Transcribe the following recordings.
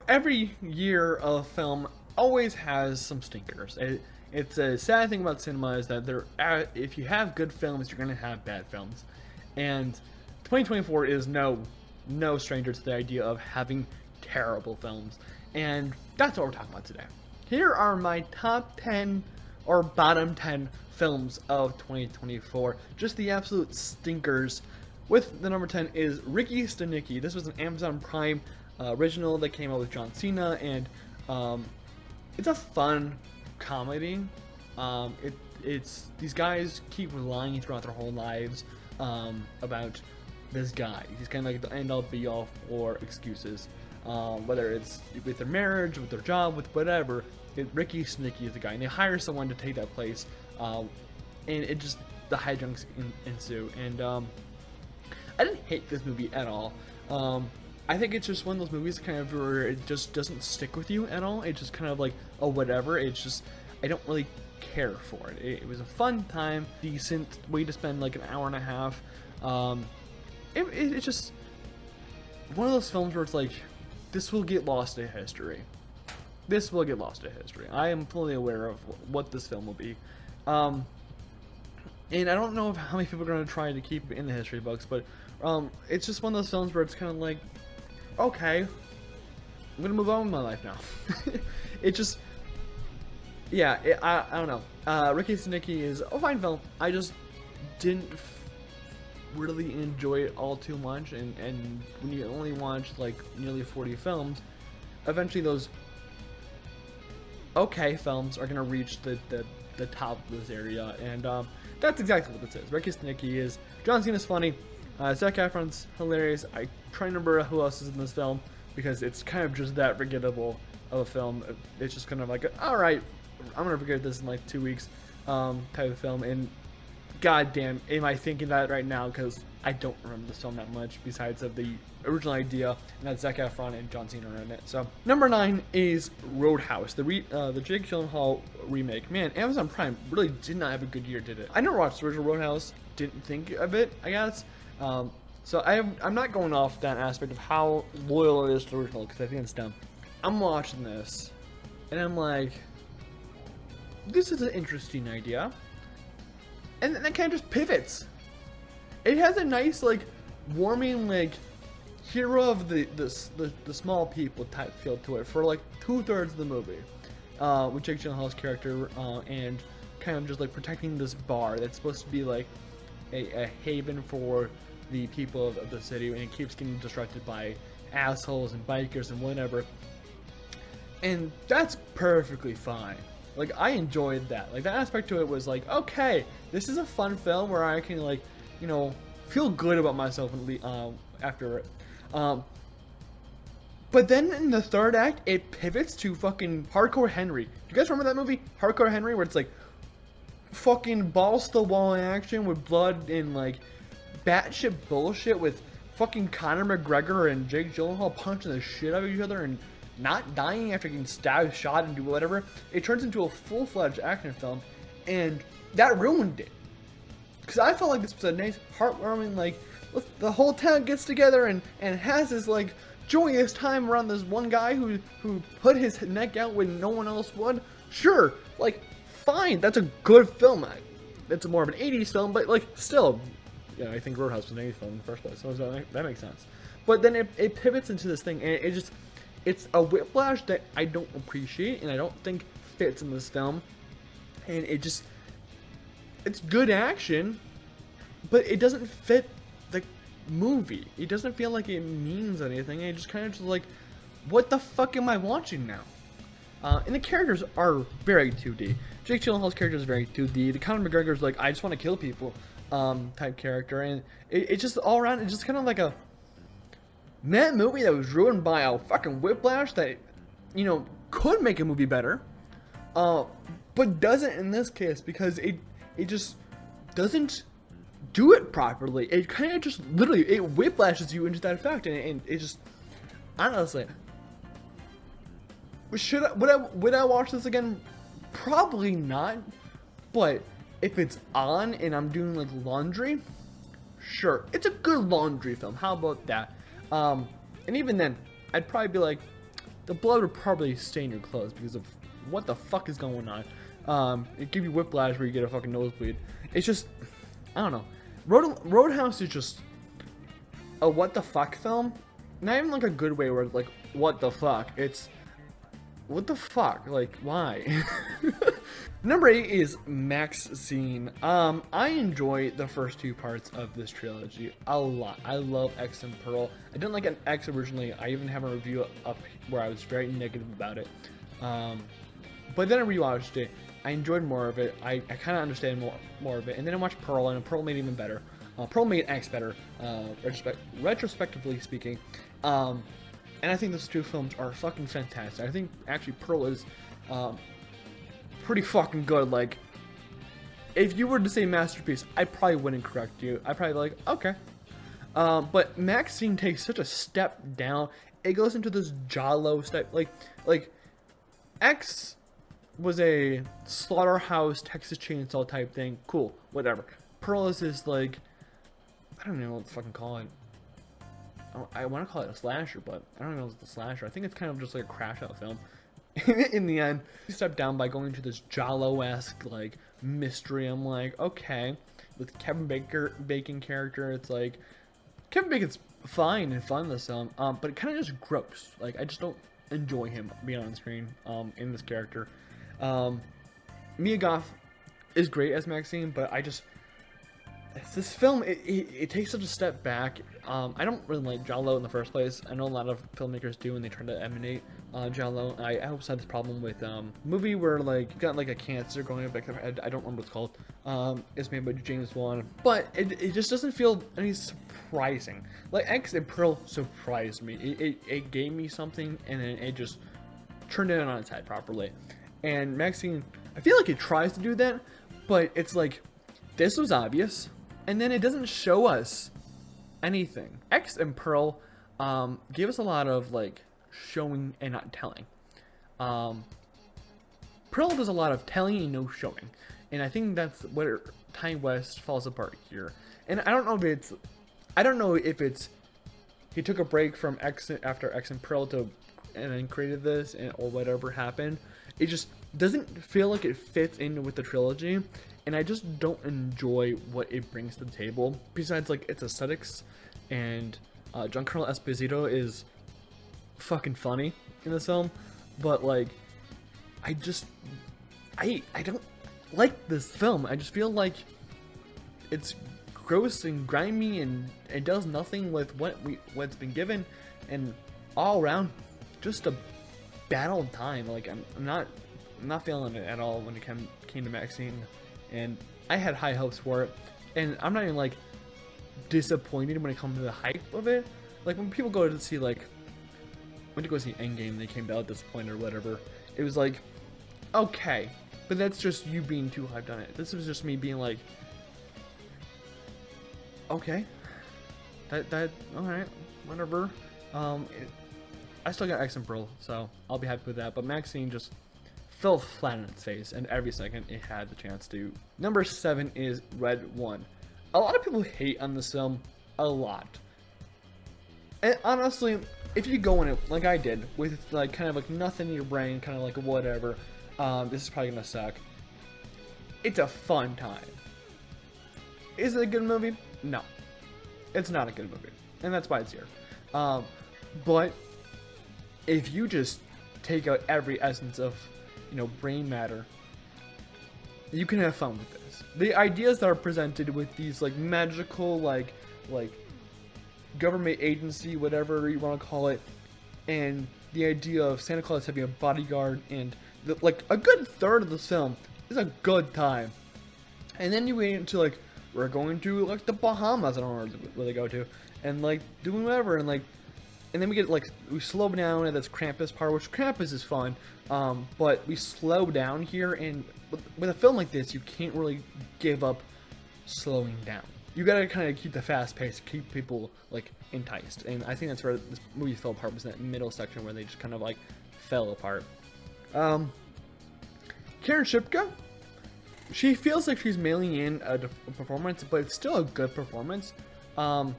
every year of film always has some stinkers. It's a sad thing about cinema is that if you have good films, you're gonna have bad films, and 2024 is no stranger to the idea of having terrible films, and that's what we're talking about today. Here are my top 10 or bottom 10 films of 2024, just the absolute stinkers. With the number 10 is Ricky to Nikki. This was an Amazon Prime original that came out with John Cena, and it's a fun comedy. It's these guys keep lying throughout their whole lives about this guy. He's kind of like the end-all be-all for excuses, whether it's with their marriage, with their job, with whatever. Ricky Snicky is the guy, and they hire someone to take that place, and it just the hijinks ensue. And I didn't hate this movie at all. I think it's just one of those movies kind of where it just doesn't stick with you at all. It's just kind of like, oh, whatever. It's just, I don't really care for it. It was a fun time, decent way to spend like an hour and a half. It's just one of those films where it's like, this will get lost to history. This will get lost to history. I am fully aware of what this film will be. And I don't know how many people are going to try to keep it in the history books, but it's just one of those films where it's kind of like, okay, I'm going to move on with my life now. It just, yeah, I don't know. Ricky Nikki is a fine film. I just didn't really enjoy it all too much, and when you only watch like nearly 40 films, eventually those okay films are going to reach the top of this area, and that's exactly what this is. Ricky Nikki is, John Cena's funny, Zac Efron's hilarious. I try to remember who else is in this film, because it's kind of just that forgettable of a film. It's just kind of like, alright, I'm going to forget this in like 2 weeks type of film, and goddamn, am I thinking that right now, because I don't remember this film that much, besides of the original idea, and that Zac Efron and John Cena are in it. So, number 9 is Roadhouse, the Jake Gyllenhaal remake. Man, Amazon Prime really did not have a good year, did it? I never watched the original Roadhouse, didn't think of it, I guess. So I'm not going off that aspect of how loyal it is to the original, because I think it's dumb. I'm watching this, and I'm like, this is an interesting idea. And then it kind of just pivots. It has a nice, like, warming, like, hero of the small people type feel to it for like 2/3 of the movie, with Jake Gyllenhaal's character and kind of just like protecting this bar that's supposed to be like a haven for the people of the city, and it keeps getting disrupted by assholes and bikers and whatever. And that's perfectly fine. Like, I enjoyed that. Like, that aspect to it was like, okay, this is a fun film where I can, like, you know, feel good about myself after it. But then in the third act, it pivots to fucking Hardcore Henry. Do you guys remember that movie, Hardcore Henry, where it's like fucking balls to the wall action with blood and like batshit bullshit with fucking Conor McGregor and Jake Gyllenhaal punching the shit out of each other and not dying after getting stabbed, shot, and do whatever. It turns into a full-fledged action film, and that ruined it. Because I felt like this was a nice, heartwarming, like, the whole town gets together and has this, like, joyous time around this one guy who put his neck out when no one else would. Sure, like, fine, that's a good film. It's more of an 80s film, but, like, still, yeah, I think Roadhouse was an 80s film in the first place, so that makes sense. But then it pivots into this thing, and it just, it's a whiplash that I don't appreciate, and I don't think fits in this film. And it just, it's good action, but it doesn't fit the movie. It doesn't feel like it means anything. It just kind of just like, what the fuck am I watching now? And the characters are very 2D. Jake Gyllenhaal's character is very 2D. The Conor McGregor's like, I just want to kill people type character, and it just all around, it's just kind of like a meh movie that was ruined by a fucking whiplash that, you know, could make a movie better, but doesn't in this case, because it just doesn't do it properly. It kind of just literally, it whiplashes you into that effect, and it just, honestly, would I watch this again? Probably not, but if it's on and I'm doing like laundry, sure, it's a good laundry film. How about that? And even then, I'd probably be like, the blood would probably stain your clothes because of what the fuck is going on. It give you whiplash where you get a fucking nosebleed. It's just, I don't know. Roadhouse is just a what the fuck film. Not even like a good way where it's like, what the fuck. It's, what the fuck? Like, why? Number 8 is Maxine. I enjoy the first 2 parts of this trilogy a lot. I love X and Pearl. I didn't like an X originally. I even have a review up where I was very negative about it. But then I rewatched it. I enjoyed more of it. I kind of understand more of it. And then I watched Pearl, and Pearl made it even better. Pearl made X better, retrospectively speaking. And I think those 2 films are fucking fantastic. I think actually Pearl is pretty fucking good. Like, if you were to say masterpiece, I probably wouldn't correct you. I'd probably be like, okay. But Maxine takes such a step down. It goes into this Giallo step. Like X was a slaughterhouse Texas Chainsaw type thing. Cool, whatever. Pearl is this, like, I don't know what to fucking call it. I want to call it a slasher, but I don't know if it's a slasher. I think it's kind of just like a crash out film. In the end, you step down by going to this Giallo-esque, like, mystery. I'm like, okay. With Kevin Bacon character, it's like, Kevin Bacon's fine and fun in this film, but it kind of just gross. Like, I just don't enjoy him being on screen in this character. Mia Goth is great as Maxine, but this film, it takes such a step back. I don't really like Giallo in the first place. I know a lot of filmmakers do, and they try to emanate Giallo. I also had this problem with movie where, like, you got like a cancer going up back their head. I don't remember what it's called. It's made by James Wan, but it just doesn't feel any surprising. Like X and Pearl surprised me. It gave me something, and then it just turned it on its head properly. And Maxine, I feel like it tries to do that, but it's like, this was obvious. And then it doesn't show us anything. X and Pearl gave us a lot of, like, showing and not telling. Pearl does a lot of telling and no showing. And I think that's where Ty West falls apart here. And I don't know if it's he took a break from X after X and Pearl and then created this, or whatever happened. It just doesn't feel like it fits in with the trilogy. And I just don't enjoy what it brings to the table. Besides, like, its aesthetics, and Giancarlo Esposito is fucking funny in this film. But, like, I don't like this film. I just feel like it's gross and grimy, and it does nothing with what's been given. And all around, just a bad old time. Like, I'm not feeling it at all when it came to Maxine. And I had high hopes for it, and I'm not even, like, disappointed when it comes to the hype of it. Like, when people go to see, like, went to go see Endgame, they came out disappointed or whatever. It was like, okay, but that's just you being too hyped on it. This was just me being like, okay, that all right, whatever. I still got X and Pearl, so I'll be happy with that. But Maxine just fell flat on its face, and every second it had the chance to. Number 7 is RedOne. A lot of people hate on this film, a lot. And honestly, if you go in it like I did, with, like, kind of like nothing in your brain, kind of like whatever, this is probably gonna suck. It's a fun time. Is it a good movie? No, it's not a good movie, and that's why it's here. But if you just take out every essence of, brain matter, you can have fun with this. The ideas that are presented with these, like, magical, like government agency, whatever you want to call it, and the idea of Santa Claus having a bodyguard, and like a good third of the film is a good time. And then you get into, like, we're going to, like, the Bahamas, I don't know where they go to, and, like, doing whatever, and, like, and then we get, like, we slow down at this Krampus part, which Krampus is fun, but we slow down here, and with a film like this, you can't really give up slowing down. You gotta kind of keep the fast pace, keep people, like, enticed, and I think that's where this movie fell apart, was that middle section where they just kind of, like, fell apart. Karen Shipka, she feels like she's mailing in a performance, but it's still a good performance. Was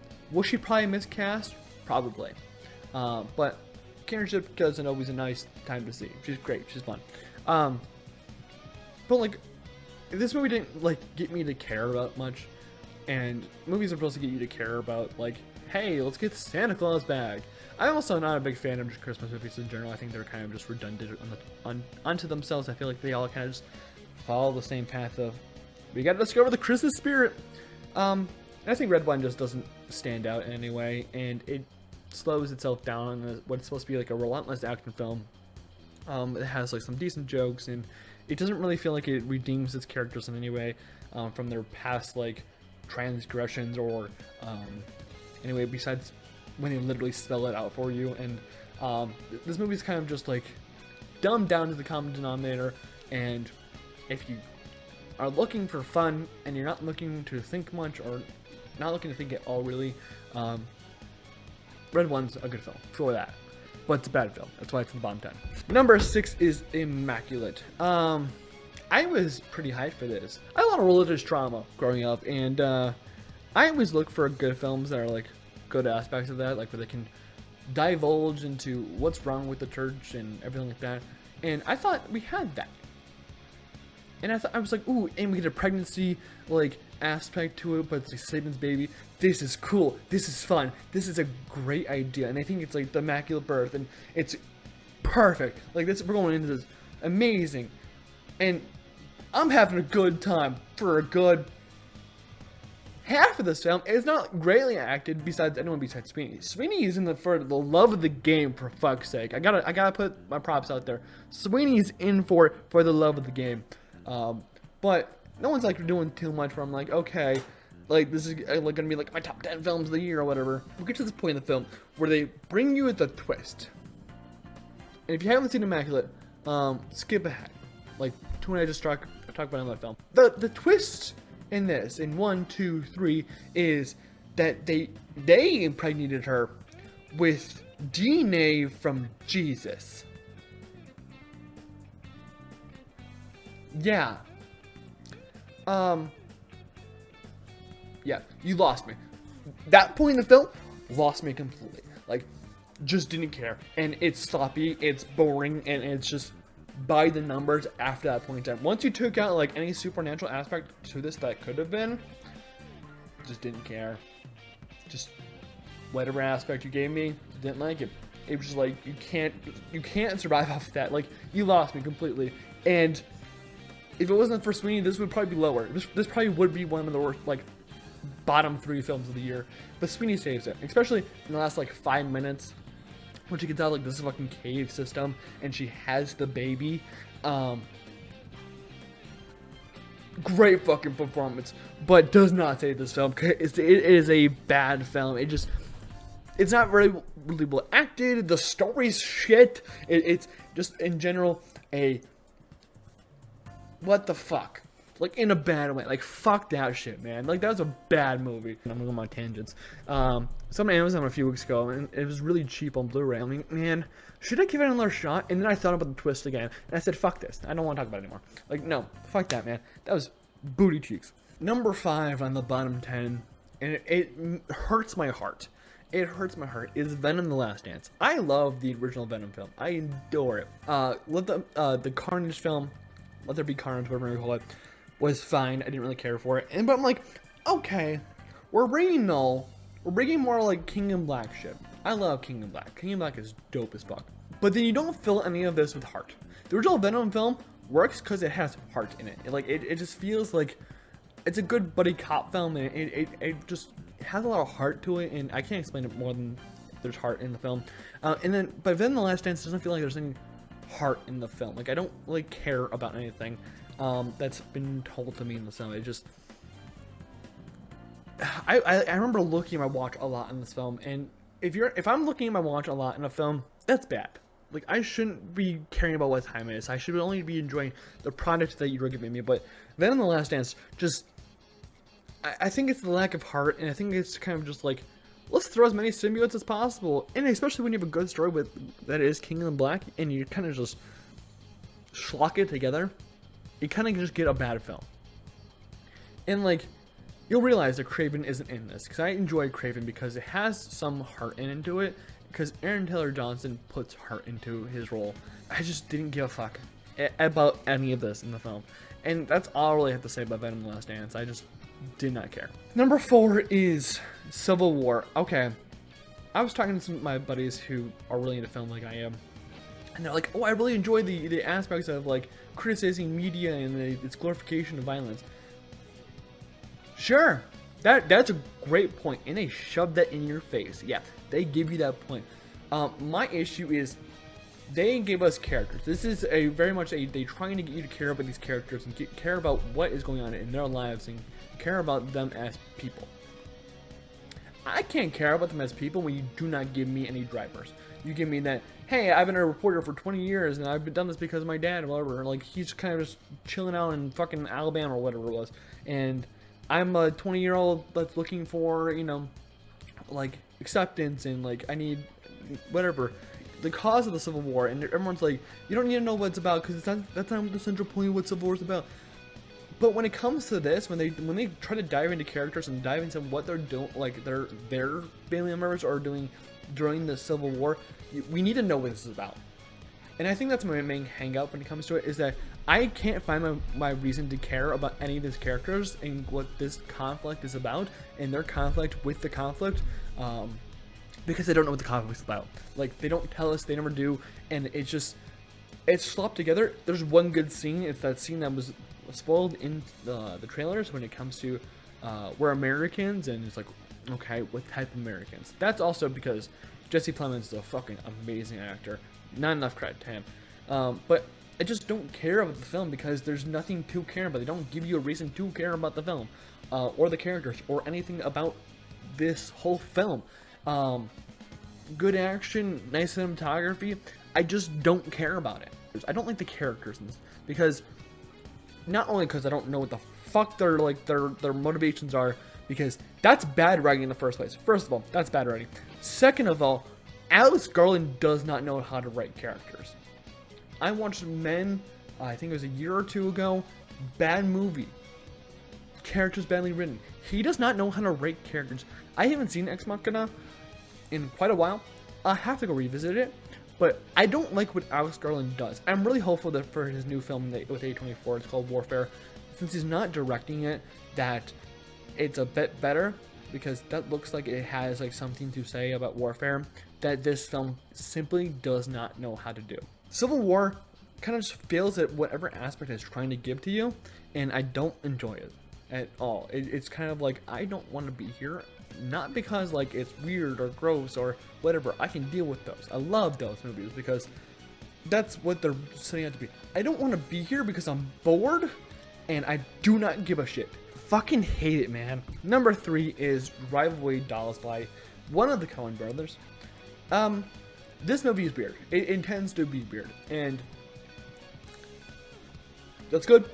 she probably miscast? Probably. But Kinship Cousin always a nice time to see. She's great. She's fun. But like, this movie didn't like get me to care about much, and movies are supposed to get you to care about like, hey, let's get Santa Claus back. I'm also not a big fan of just Christmas movies in general. I think they're kind of just redundant onto themselves. I feel like they all kind of just follow the same path of, we got to discover the Christmas spirit. I think RedOne just doesn't stand out in any way, and it slows itself down in what's supposed to be like a relentless action film. It has like some decent jokes, and it doesn't really feel like it redeems its characters in any way from their past like transgressions or anyway, besides when they literally spell it out for you. And this movie's kind of just like dumbed down to the common denominator, and if you are looking for fun and you're not looking to think much or not looking to think at all really, RedOne's a good film for that, but it's a bad film. That's why it's in the bottom 10. Number 6 is Immaculate. I was pretty hyped for this. I had a lot of religious trauma growing up, and I always look for good films that are like good aspects of that, like where they can divulge into what's wrong with the church and everything like that. And I thought we had that. And I was like, ooh, and we get a pregnancy like aspect to it, but it's like Satan's baby. This is cool. This is fun. This is a great idea. And I think it's like the Immaculate Birth, and it's perfect. Like this, we're going into this amazing, and I'm having a good time for a good half of this film. It's not greatly acted besides anyone besides Sweeney. Sweeney is in the for the love of the game, for fuck's sake. I gotta put my props out there. Sweeney's in for the love of the game. But no one's like doing too much where I'm like, okay, like this is like gonna be like my top 10 films of the year or whatever. We get to this point in the film where they bring you the twist. And if you haven't seen Immaculate, skip ahead. Like two and I just talk about another film. The twist in this, in 1, 2, 3, is that they impregnated her with DNA from Jesus. Yeah. Yeah, you lost me. That point in the film lost me completely. Like, just didn't care. And it's sloppy, it's boring, and it's just by the numbers after that point in time. Once you took out like any supernatural aspect to this that could have been, just didn't care. Just whatever aspect you gave me, didn't like it. It was just like, you can't survive off that. Like, you lost me completely. And if it wasn't for Sweeney, this would probably be lower. This probably would be one of the worst, like, bottom 3 films of the year. But Sweeney saves it, especially in the last like 5 minutes, when she gets out like this fucking cave system and she has the baby. Great fucking performance, but does not save this film. It is a bad film. It's not really well acted. The story's shit. It's just in general a what the fuck. Like, in a bad way. Like, fuck that shit, man. Like, that was a bad movie. I'm gonna go on my tangents. Some on Amazon a few weeks ago, and it was really cheap on Blu-ray. I mean, man, should I give it another shot? And then I thought about the twist again, and I said, fuck this. I don't want to talk about it anymore. Like, no, fuck that, man. That was booty cheeks. Number 5 on the bottom 10, and it hurts my heart. It hurts my heart, is Venom: The Last Dance. I love the original Venom film. I adore it. The Carnage film, Let There Be Carnage, whatever you call it, was fine. I didn't really care for it. But I'm like, okay, we're bringing more like King in Black shit. I love King in Black. King in Black is dope as fuck. But then you don't fill any of this with heart. The original Venom film works because it has heart in it. It just feels like it's a good buddy cop film, and it just has a lot of heart to it, and I can't explain it more than there's heart in the film. But then The Last Dance doesn't feel like there's any heart in the film. Like, I don't really care about anything that's been told to me in the film. It just, I remember looking at my watch a lot in this film, and if I'm looking at my watch a lot in a film, that's bad. Like, I shouldn't be caring about what time it is. I should only be enjoying the product that you're giving me. But then in The Last Dance, just, I think it's the lack of heart, and I think it's kind of just like, let's throw as many symbiotes as possible, and especially when you have a good story that is King in Black, and you kind of just schlock it together, you kind of just get a bad film. And like, you'll realize that Craven isn't in this, because I enjoy Craven because it has some heart into it, because Aaron Taylor Johnson puts heart into his role. I just didn't give a fuck about any of this in the film. And that's all I really have to say about Venom: The Last Dance. I just did not care. Number 4 is Civil War. Okay, I was talking to some of my buddies who are really into film like I am, and they're like, oh, I really enjoy the aspects of like criticizing media and its glorification of violence. Sure, that's a great point, and they shove that in your face. Yeah, they give you that point. My issue is they gave us characters. This is very much they trying to get you to care about these characters and care about what is going on in their lives and care about them as people. I can't care about them as people when you do not give me any drivers. You give me that, hey, I've been a reporter for 20 years and I've done this because of my dad or whatever. Like, he's kind of just chilling out in fucking Alabama or whatever it was. And I'm a 20-year-old that's looking for, you know, like, acceptance and, like, I need whatever. The cause of the Civil War, and everyone's like, you don't need to know what it's about because that's not the central point of what Civil War is about. But when it comes to this, when they try to dive into characters and dive into what they're doing, like their family members are doing during the Civil War, we need to know what this is about. And I think that's my main hang-up when it comes to it, is that I can't find my reason to care about any of these characters and what this conflict is about, and their conflict with the conflict, because I don't know what the conflict's about. Like, they don't tell us, they never do, and it's slopped together. There's one good scene. It's that scene that was spoiled in the trailers when it comes to we're Americans, and it's like, okay, what type of Americans? That's also because Jesse Plemons is a fucking amazing actor. Not enough credit to him. But I just don't care about the film because there's nothing to care about. They don't give you a reason to care about the film or the characters or anything about this whole film. Good action, nice cinematography. I just don't care about it. I don't like the characters in this because not only because I don't know what the fuck their motivations are, because that's bad writing in the first place. First of all, that's bad writing. Second of all, Alex Garland does not know how to write characters. I watched Men, I think it was a year or two ago. Bad movie. Characters badly written. He does not know how to write characters. I haven't seen Ex Machina in quite a while. I'll have to go revisit it. But I don't like what Alex Garland does. I'm really hopeful that for his new film with A24, it's called Warfare, since he's not directing it, that it's a bit better, because that looks like it has like something to say about warfare that this film simply does not know how to do. Civil War kind of just fails at whatever aspect it's trying to give to you, and I don't enjoy it at all. It's kind of like, I don't want to be here. Not because like it's weird or gross or whatever. I can deal with those. I love those movies because that's what they're setting out to be. I don't want to be here because I'm bored and I do not give a shit. Fucking hate it, man. Number 3 is Drive Away Dolls by one of the Coen brothers. This movie is weird. It intends to be weird, and that's good.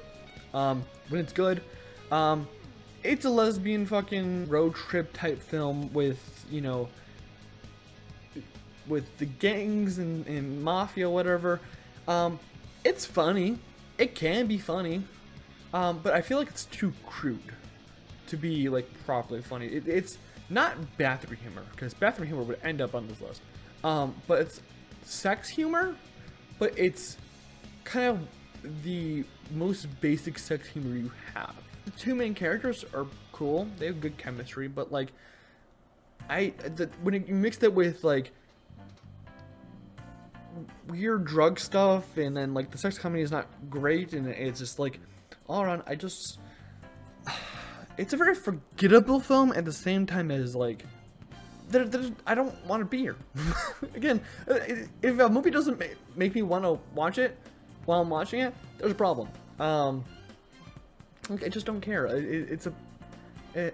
When it's good, it's a lesbian fucking road trip type film with, you know, with the gangs and mafia, whatever. It's funny. It can be funny. But I feel like it's too crude to be, like, properly funny. It's not bathroom humor, because bathroom humor would end up on this list. But it's sex humor, but it's kind of the most basic sex humor you have. The two main characters are cool. They have good chemistry, but, like, when you mixed it with, like, weird drug stuff, and then, like, the sex comedy is not great, and it's just, like, all around, it's a very forgettable film at the same time as, like, I don't want to be here. Again, if a movie doesn't make me want to watch it while I'm watching it, there's a problem. I just don't care. I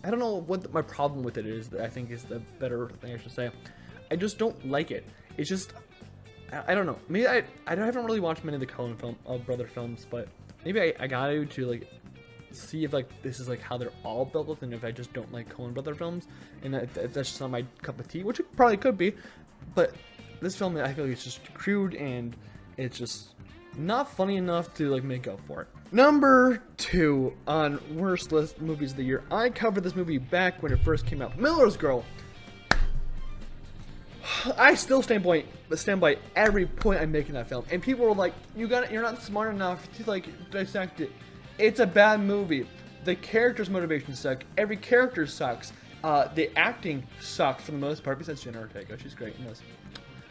don't know what my problem with it is. I think is the better thing I should say. I just don't like it. It's just, I don't know. Maybe I haven't really watched many of the Coen brother films, but maybe I got to like see if like this is like how they're all built with, and if I just don't like Coen brother films, and that's just not my cup of tea, which it probably could be. But this film, I feel like it's just crude and it's just not funny enough to like make up for it. Number 2 on worst list movies of the year. I covered this movie back when it first came out. Miller's Girl. I still stand by every point I make in that film. And people were like, you're not smart enough to like dissect it. It's a bad movie. The characters' motivations suck. Every character sucks. The acting sucks for the most part, besides Jenna Ortega. She's great in this.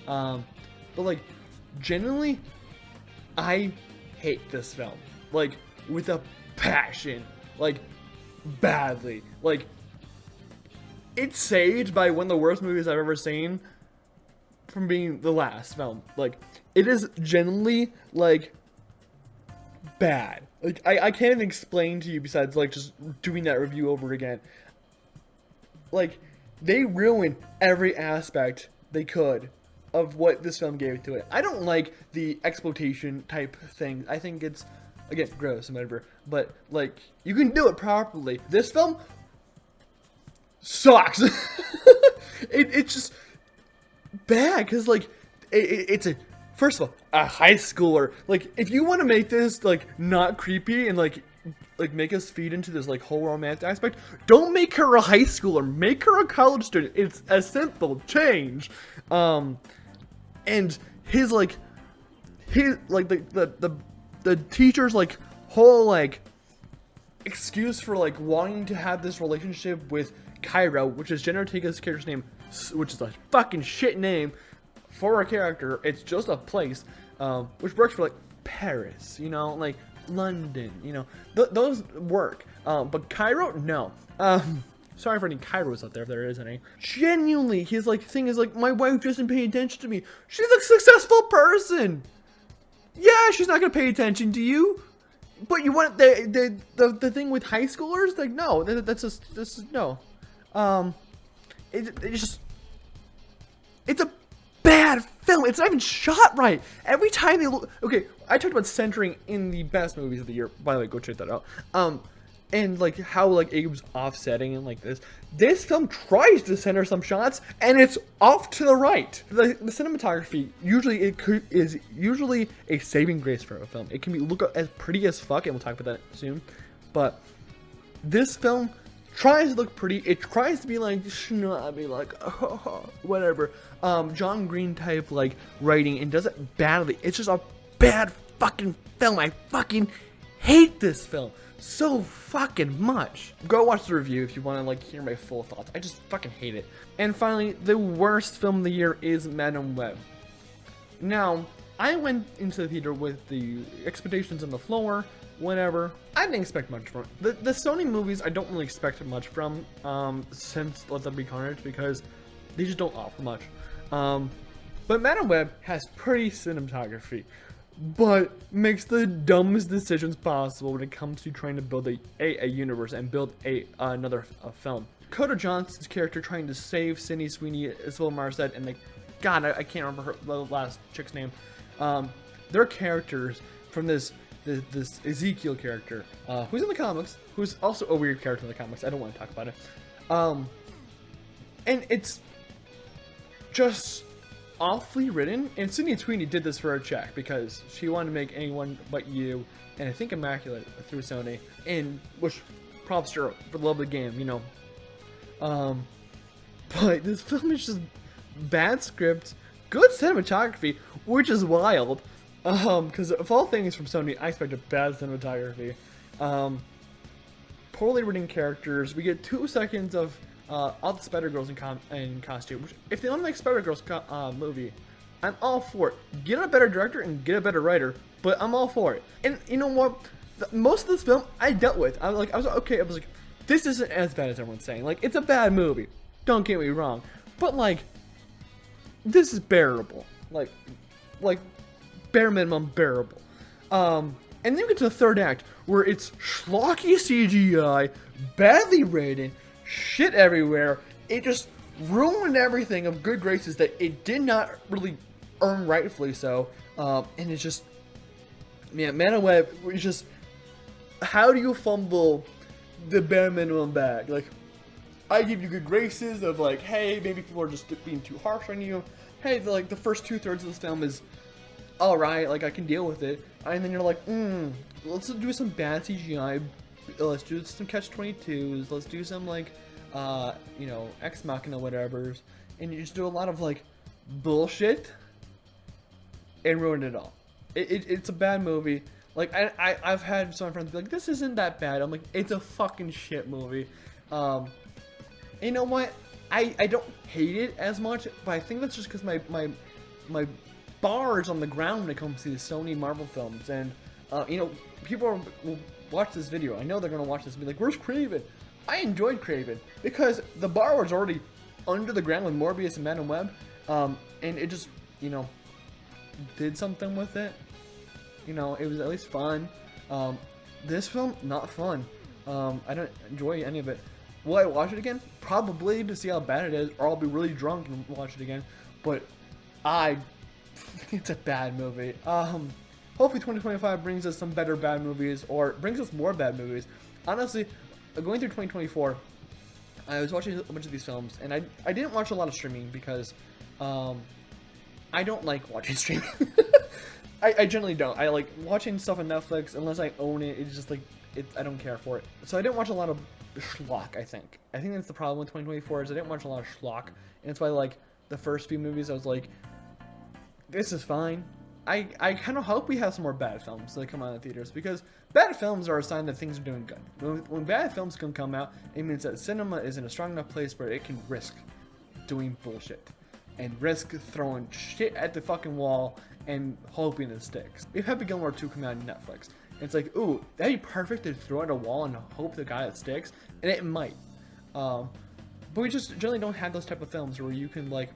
But like, genuinely, I hate this film. Like, with a passion. Like, badly. Like, it's saved by one of the worst movies I've ever seen from being the last film. Like, it is genuinely, like, bad. Like, I can't even explain to you besides, like, just doing that review over again. Like, they ruined every aspect they could of what this film gave to it. I don't like the exploitation type thing. I think it's, again, gross and whatever. But, like, you can do it properly. This film sucks. It's just bad because, like, it's a, first of all, a high schooler. Like, if you want to make this, like, not creepy and, like make us feed into this, like, whole romantic aspect, don't make her a high schooler. Make her a college student. It's a simple change. And his, like, the teacher's, like, whole, like, excuse for, like, wanting to have this relationship with Cairo, which is Jenna Ortega's character's name, which is a fucking shit name for a character. It's just a place, which works for, like, Paris, you know, like, London, you know, those work, but Cairo, no. Sorry for any Kairos out there, if there is any. Genuinely, his, like, thing is, like, my wife doesn't pay attention to me. She's a successful person. Yeah, she's not gonna pay attention to you. But you want the thing with high schoolers? Like, no, that's just, this is, no. It's just, it's a bad film. It's not even shot right. Every time they look, okay, I talked about centering in the best movies of the year. By the way, go check that out. And like how like Abe's offsetting and like this film tries to center some shots and it's off to the right. The cinematography is usually a saving grace for a film. It can look as pretty as fuck, and we'll talk about that soon. But this film tries to look pretty. It tries to be like snobby, like whatever. John Green type like writing, and does it badly. It's just a bad fucking film. I fucking hate this film so fucking much. Go watch the review if you want to like hear my full thoughts. I just fucking hate it. And finally, the worst film of the year is Venom Web. Now, I went into the theater with the expectations on the floor, whatever. I didn't expect much from it. The Sony movies I don't really expect much from since Let There Be Carnage, because they just don't offer much. But Venom Web has pretty cinematography, but makes the dumbest decisions possible when it comes to trying to build a universe and build another film. Dakota Johnson's character trying to save Sydney Sweeney, Isabel Marcet, and God, I can't remember the last chick's name. Their characters from this Ezekiel character, who's in the comics, who's also a weird character in the comics. I don't want to talk about it. And it's just awfully written, and Sydney Sweeney did this for a check because she wanted to make Anyone But You and I think Immaculate through Sony, and which props to her for the love of the game, you know. But this film is just bad script, good cinematography, which is wild. Because of all things from Sony, I expected bad cinematography. Poorly written characters. We get 2 seconds of all the Spider-Girls in costume. Which, if they want to make Spider-Girls movie, I'm all for it. Get a better director and get a better writer, but I'm all for it. And you know what? Most of this film I dealt with. I was okay. I was like, this isn't as bad as everyone's saying. Like, it's a bad movie. Don't get me wrong, but like, this is bearable. Like bare minimum bearable. And then you get to the third act where it's schlocky CGI, badly rated, shit everywhere. It just ruined everything of good graces that it did not really earn, rightfully so. And it's just, man, Man of Web, it's just, how do you fumble the bare minimum bag? Like, I give you good graces of like, hey, maybe people are just being too harsh on you. Hey, the first 2/3 of this film is alright, like I can deal with it. And then you're like, let's do some bad CGI. Let's do some catch-22s. Let's do some like, you know, Ex Machina whatevers. And you just do a lot of like bullshit and ruined it all. It's a bad movie. Like, I've had some friends be like, this isn't that bad. I'm like, it's a fucking shit movie. You know what? I don't hate it as much, but I think that's just because my bar is on the ground when it comes to the Sony Marvel films. And, you know, people will watch this video. I know they're going to watch this and be like, where's Craven? I enjoyed Craven because the bar was already under the ground with Morbius and Man and Web. And it just, you know, did something with it. You know, it was at least fun. This film, not fun. I don't enjoy any of it. Will I watch it again? Probably, to see how bad it is, or I'll be really drunk and watch it again. But it's a bad movie. Hopefully 2025 brings us some better bad movies, or brings us more bad movies. Honestly, going through 2024, I was watching a bunch of these films, and I didn't watch a lot of streaming because I don't like watching streaming. I generally don't. I like watching stuff on Netflix unless I own it. It's just like, I don't care for it. So I didn't watch a lot of schlock, I think. I think that's the problem with 2024 is I didn't watch a lot of schlock. And it's why, like, the first few movies I was like, this is fine. I kind of hope we have some more bad films that come out in theaters, because bad films are a sign that things are doing good. When bad films can come out, it means that cinema is in a strong enough place where it can risk doing bullshit. And risk throwing shit at the fucking wall and hoping it sticks. We've had Gilmore 2 come out on Netflix. And it's like, ooh, that'd be perfect to throw at a wall and hope the guy that sticks. And it might. But we just generally don't have those type of films where you can, like,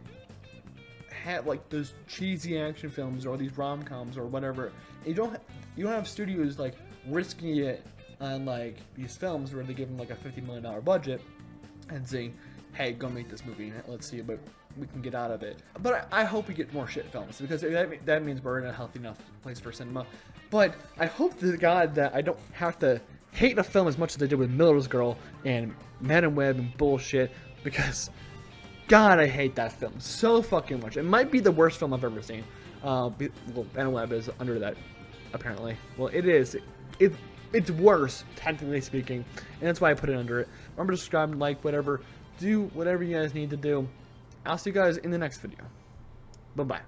have, like, those cheesy action films or these rom-coms or whatever. You don't have studios, like, risking it on, like, these films where they give them, like, a $50 million budget and say, hey, go make this movie and let's see what we can get out of it. But I hope we get more shit films, because that means we're in a healthy enough place for cinema. But I hope to God that I don't have to hate a film as much as I did with Miller's Girl and Man and Web and bullshit, because God, I hate that film so fucking much. It might be the worst film I've ever seen. Well, Man and Web is under that, apparently. Well, it is. It's worse, technically speaking, and that's why I put it under it. Remember to subscribe, like, whatever. Do whatever you guys need to do. I'll see you guys in the next video. Bye-bye.